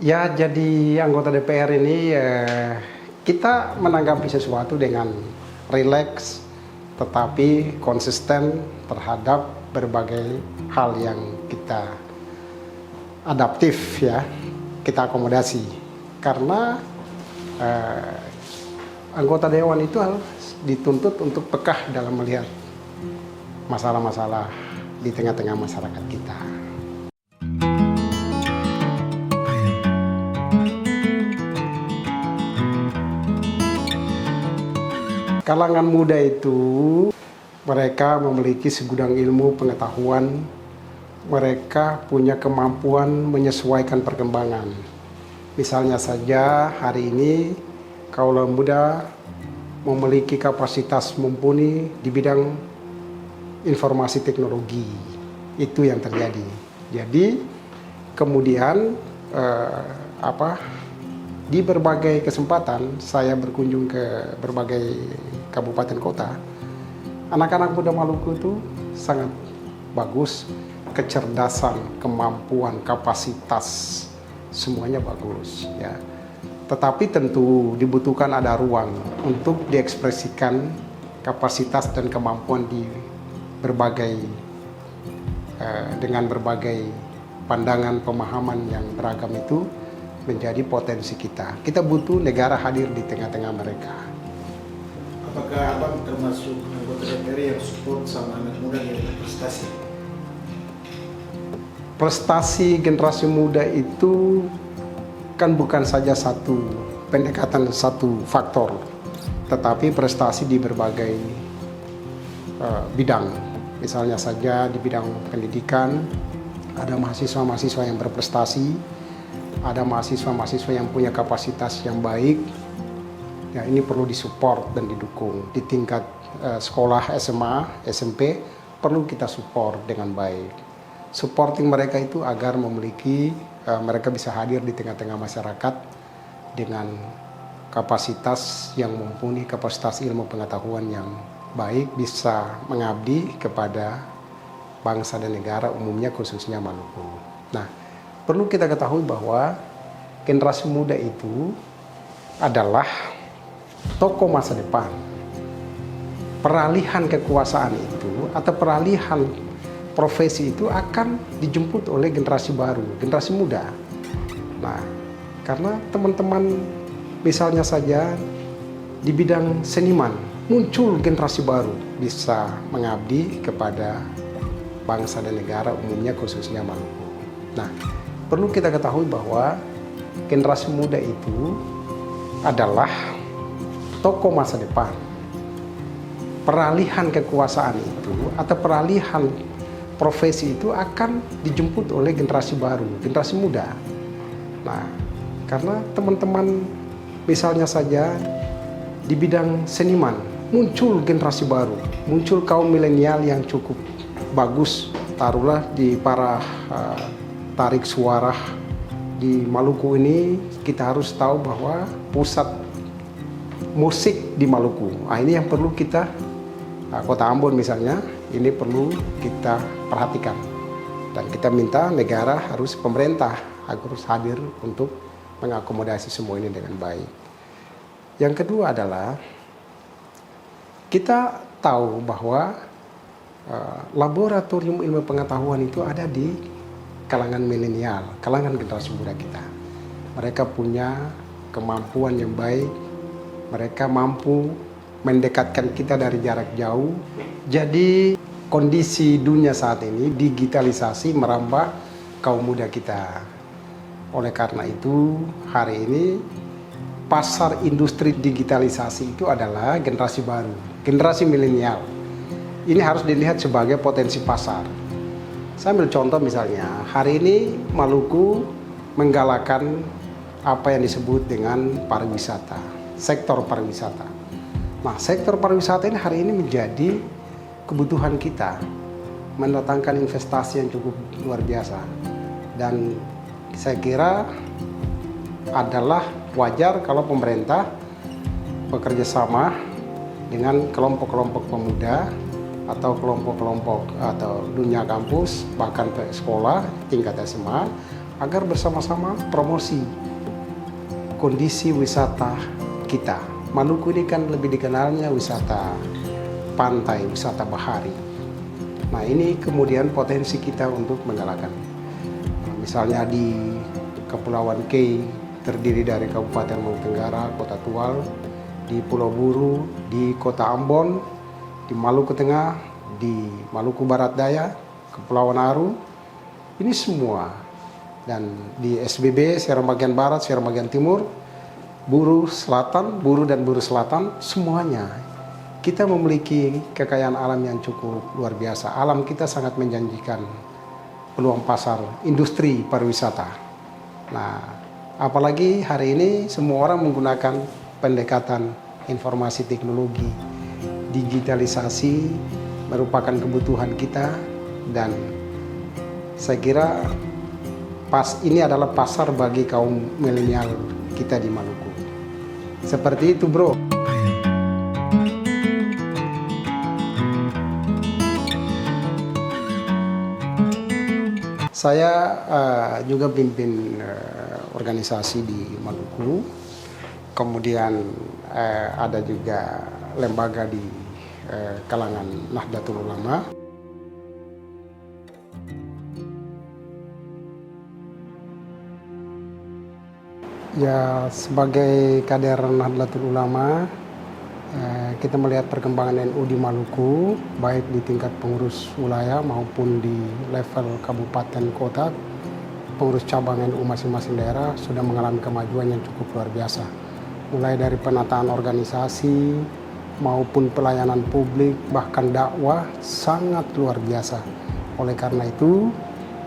Ya, jadi anggota DPR ini kita menanggapi sesuatu dengan rileks, tetapi konsisten terhadap berbagai hal yang kita adaptif ya, kita akomodasi. Karena anggota dewan itu harus dituntut untuk pekah dalam melihat masalah-masalah di tengah-tengah masyarakat kita. Kalangan muda itu mereka memiliki segudang ilmu pengetahuan, mereka punya kemampuan menyesuaikan perkembangan. Misalnya saja hari ini kaula muda memiliki kapasitas mumpuni di bidang informasi teknologi. Itu yang terjadi. Jadi kemudian di berbagai kesempatan saya berkunjung ke berbagai kabupaten kota, anak-anak muda Maluku itu sangat bagus, kecerdasan, kemampuan, kapasitas, semuanya bagus ya. Tetapi tentu dibutuhkan ada ruang untuk diekspresikan kapasitas dan kemampuan di berbagai dengan berbagai pandangan pemahaman yang beragam itu menjadi potensi kita. Kita butuh negara hadir di tengah-tengah mereka. Apakah Abang termasuk anggota DPR yang support sama anak muda yang berprestasi? Prestasi generasi muda itu kan bukan saja satu pendekatan, satu faktor, tetapi prestasi di berbagai bidang. Misalnya saja di bidang pendidikan, ada mahasiswa-mahasiswa yang berprestasi, ada mahasiswa-mahasiswa yang punya kapasitas yang baik. Ya, ini perlu disupport dan didukung. Di tingkat sekolah SMA, SMP, perlu kita support dengan baik. Supporting mereka itu agar memiliki, mereka bisa hadir di tengah-tengah masyarakat dengan kapasitas yang mumpuni, kapasitas ilmu pengetahuan yang baik, bisa mengabdi kepada bangsa dan negara umumnya, khususnya Maluku. Nah, perlu kita ketahui bahwa generasi muda itu adalah tokoh masa depan. Peralihan kekuasaan itu atau peralihan profesi itu akan dijemput oleh generasi baru, generasi muda. Nah, karena teman-teman misalnya saja di bidang seniman, muncul generasi baru bisa mengabdi kepada bangsa dan negara umumnya, khususnya Maluku. Nah, perlu kita ketahui bahwa generasi muda itu adalah tokoh masa depan. Peralihan kekuasaan itu atau peralihan profesi itu akan dijemput oleh generasi baru, generasi muda. Nah, karena teman-teman misalnya saja di bidang seniman, muncul generasi baru, muncul kaum milenial yang cukup bagus, taruhlah di para tarik suara di Maluku ini. Kita harus tahu bahwa pusat musik di Maluku, ini yang perlu kita, Kota Ambon misalnya, ini perlu kita perhatikan. Dan kita minta negara harus, pemerintah harus hadir untuk mengakomodasi semua ini dengan baik. Yang kedua adalah kita tahu bahwa laboratorium ilmu pengetahuan itu ada di kalangan milenial, kalangan generasi muda kita. Mereka punya kemampuan yang baik, mereka mampu mendekatkan kita dari jarak jauh. Jadi kondisi dunia saat ini digitalisasi merambah kaum muda kita. Oleh karena itu hari ini pasar industri digitalisasi itu adalah generasi baru, generasi milenial. Ini harus dilihat sebagai potensi pasar. Saya ambil contoh misalnya, hari ini Maluku menggalakkan apa yang disebut dengan pariwisata, sektor pariwisata. Nah, sektor pariwisata ini hari ini menjadi kebutuhan kita, mendatangkan investasi yang cukup luar biasa. Dan saya kira adalah wajar kalau pemerintah bekerja sama dengan kelompok-kelompok pemuda atau kelompok-kelompok atau dunia kampus, bahkan ke sekolah tingkat SMA, agar bersama-sama promosi kondisi wisata kita. Maluku ini kan lebih dikenalnya wisata pantai, wisata bahari. Nah, ini kemudian potensi kita untuk menggalakkan. Misalnya di Kepulauan Kei terdiri dari Kabupaten Maluku Tenggara, Kota Tual, di Pulau Buru, di Kota Ambon, di Maluku Tengah, di Maluku Barat Daya, Kepulauan Aru, ini semua. Dan di SBB, Seram bagian Barat, Seram bagian Timur, Buru Selatan, Buru dan Buru Selatan, semuanya. Kita memiliki kekayaan alam yang cukup luar biasa. Alam kita sangat menjanjikan peluang pasar industri pariwisata. Nah, apalagi hari ini semua orang menggunakan pendekatan informasi teknologi, digitalisasi merupakan kebutuhan kita, dan saya kira ini adalah pasar bagi kaum milenial kita di Maluku. Seperti itu, bro. Saya juga pimpin organisasi di Maluku, kemudian ada juga lembaga di kalangan Nahdlatul Ulama. Ya, sebagai kader Nahdlatul Ulama, kita melihat perkembangan NU di Maluku, baik di tingkat pengurus wilayah maupun di level kabupaten kota. Pengurus cabang NU masing-masing daerah sudah mengalami kemajuan yang cukup luar biasa. Mulai dari penataan organisasi maupun pelayanan publik, bahkan dakwah sangat luar biasa. Oleh karena itu,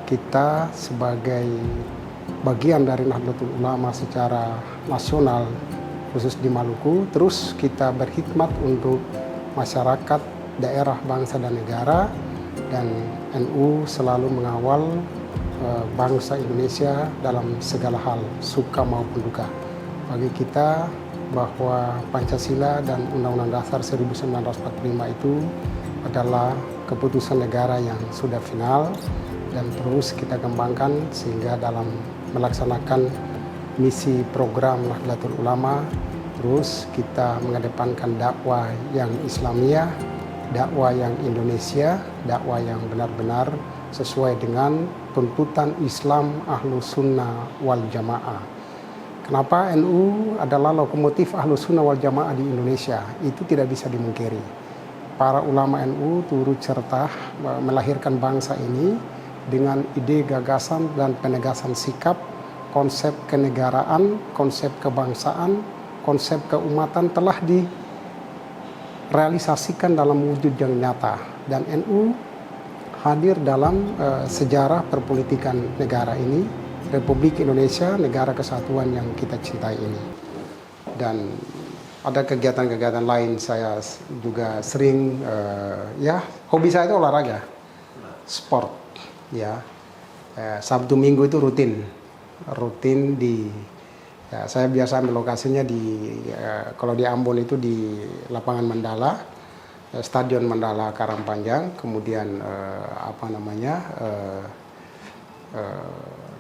kita sebagai bagian dari Nahdlatul Ulama secara nasional, khusus di Maluku, terus kita berkhidmat untuk masyarakat, daerah, bangsa, dan negara, dan NU selalu mengawal bangsa Indonesia dalam segala hal, suka maupun duka. Bagi kita bahwa Pancasila dan Undang-Undang Dasar 1945 itu adalah keputusan negara yang sudah final, dan terus kita kembangkan sehingga dalam melaksanakan misi program Nahdlatul Ulama, terus kita mengedepankan dakwah yang Islamiyah, dakwah yang Indonesia, dakwah yang benar-benar sesuai dengan tuntutan Islam Ahlus Sunnah wal Jamaah. Kenapa NU adalah lokomotif Ahlus Sunnah wal Jamaah di Indonesia? Itu tidak bisa dimungkiri. Para ulama NU turut serta melahirkan bangsa ini dengan ide, gagasan, dan penegasan sikap, konsep kenegaraan, konsep kebangsaan, konsep keumatan telah direalisasikan dalam wujud yang nyata. Dan NU hadir dalam sejarah perpolitikan negara ini, Republik Indonesia, negara kesatuan yang kita cintai ini. Dan ada kegiatan-kegiatan lain, saya juga sering, hobi saya itu olahraga, sport. Ya, Sabtu Minggu itu rutin di, saya biasa ambil lokasinya di, kalau di Ambon itu di lapangan Mandala, Stadion Mandala Karangpanjang, kemudian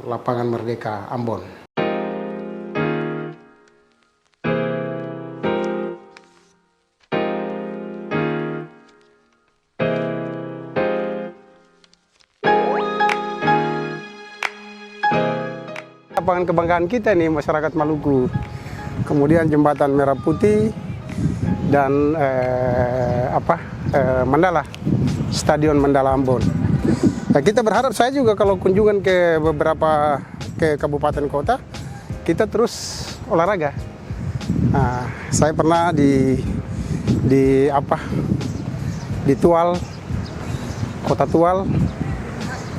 lapangan Merdeka Ambon. Lapangan kebanggaan kita nih masyarakat Maluku, kemudian jembatan Merah Putih dan Mandala, Stadion Mandala Ambon. Nah, kita berharap, saya juga kalau kunjungan ke beberapa kabupaten kota, kita terus olahraga. Nah, saya pernah di Tual, Kota Tual,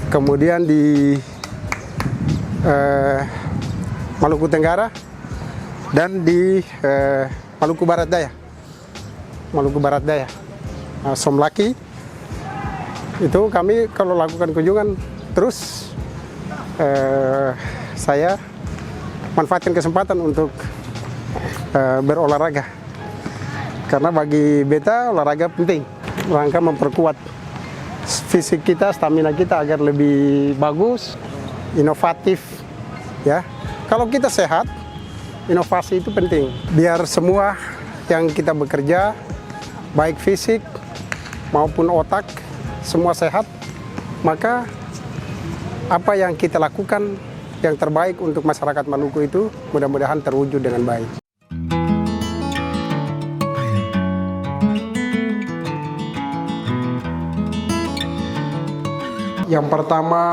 kemudian di Maluku Tenggara, dan di Maluku Barat Daya. Somlaki. Itu kami kalau lakukan kunjungan terus saya manfaatkan kesempatan untuk berolahraga. Karena bagi beta olahraga penting, rangka memperkuat fisik kita, stamina kita agar lebih bagus, inovatif, Ya, kalau kita sehat, inovasi itu penting. Biar semua yang kita bekerja, baik fisik maupun otak, semua sehat, maka apa yang kita lakukan yang terbaik untuk masyarakat Maluku itu mudah-mudahan terwujud dengan baik. Yang pertama,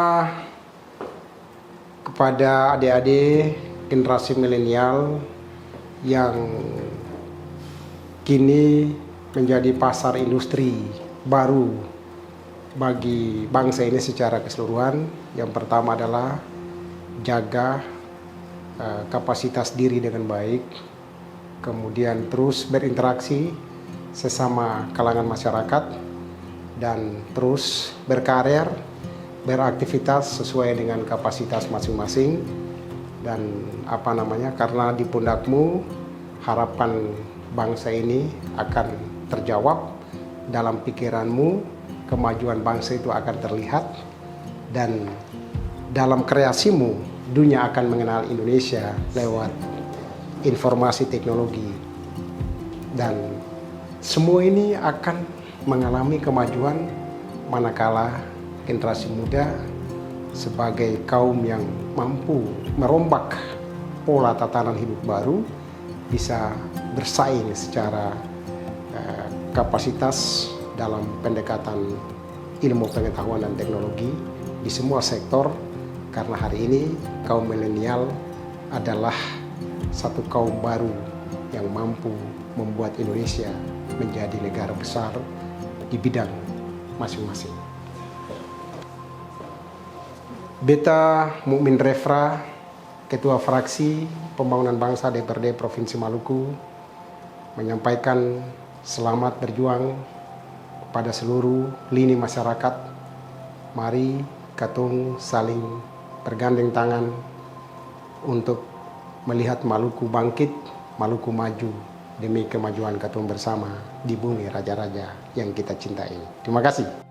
kepada adik-adik generasi milenial yang kini menjadi pasar industri baru bagi bangsa ini secara keseluruhan. Yang pertama adalah jaga kapasitas diri dengan baik, kemudian terus berinteraksi sesama kalangan masyarakat, dan terus berkarir, beraktivitas sesuai dengan kapasitas masing-masing. Dan karena di pundakmu harapan bangsa ini akan terjawab, dalam pikiranmu kemajuan bangsa itu akan terlihat, dan dalam kreasimu dunia akan mengenal Indonesia lewat informasi teknologi. Dan semua ini akan mengalami kemajuan manakala generasi muda sebagai kaum yang mampu merombak pola tatanan hidup baru bisa bersaing secara kapasitas dalam pendekatan ilmu pengetahuan dan teknologi di semua sektor, karena hari ini kaum milenial adalah satu kaum baru yang mampu membuat Indonesia menjadi negara besar di bidang masing-masing. Beta Mukmin Refra, Ketua Fraksi Pembangunan Bangsa DPRD Provinsi Maluku, menyampaikan selamat berjuang kepada seluruh lini masyarakat. Mari katong saling bergandeng tangan untuk melihat Maluku bangkit, Maluku maju demi kemajuan katong bersama di bumi raja-raja yang kita cintai. Terima kasih.